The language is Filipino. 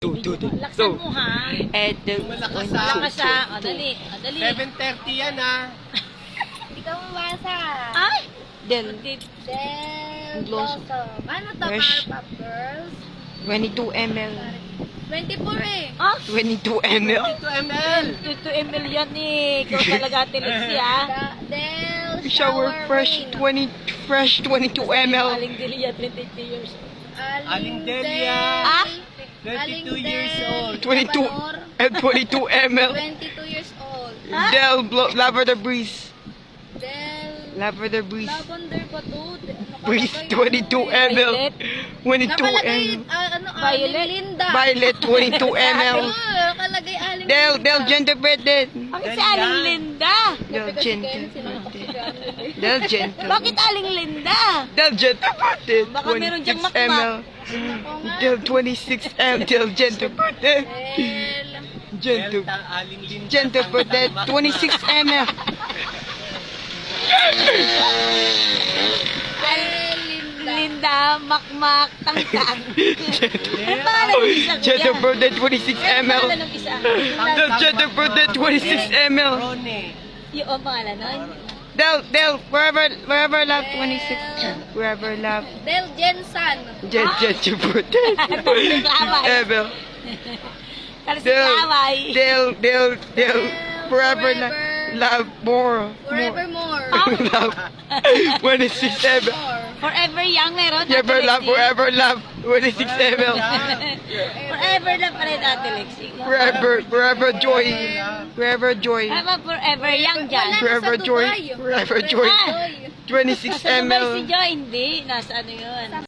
Laksan mo ha. Eto. Malakas ha. O, dali. O, dali. 7:30 yan ah. Ikaw ang basa. Ay! Del. Del Blossom. Blossom. Ano to, Fresh. Powerpuff Girls? 22 ml. 24 eh. Ah! 22 ml. 2 ml. 2 ml yan eh. Ikaw talaga Ate Lexi ha. Del Shower fresh Rain. 22 ml. Aling Delia, 23 years old. Aling Delia. Ah? 22 years old. 22 Banor, and 22 ml. 22 years old. Del Lavender Breeze. Del Lavender Breeze. Lavender ba to? Breeze 22 ml. 22 Nakalagay, ml. ano, Violet. Aling Linda. Violet 22 ml. Nakalagay Aling Del Linda. Gingerbread. Bakit si Aling Linda? Del Kasi Ken, sinuntok si Gingerbread. Aling. Del Gingerbread. Bakit Aling Linda? Del Gingerbread. Baka meron diyang 26 makmak. ml. Ako nga. Del 26 ml. Del Gingerbread. Del. Delta, Aling Linda. Gingerbread 26 ml. Del Linda. Linda, makmak, tangtang. Ano pangalan ng isa kuya? Gingerbread 26 Ano ml. pangalan ng isa? Del Gingerbread 26 ml. Rone. Yung pangalan nun? Del, wherever love 26. Wherever love. Del Jensen. Gingerbread. Laway. ml. Talas Del, laway. Del, forever love more. Forevermore. Love 26 ml. More. Forever young meron. Ate Forever love, Lexi. forever love 26 ml. Forever lang pala yung Ate Lexi. Forever joy. Forever joy. Tama, forever young dyan. Wala. Forever Nasa joy. Dubai. Forever joy. Oy. 26 Sa Dubai si ml. Joy, hindi. Nasa ano yun?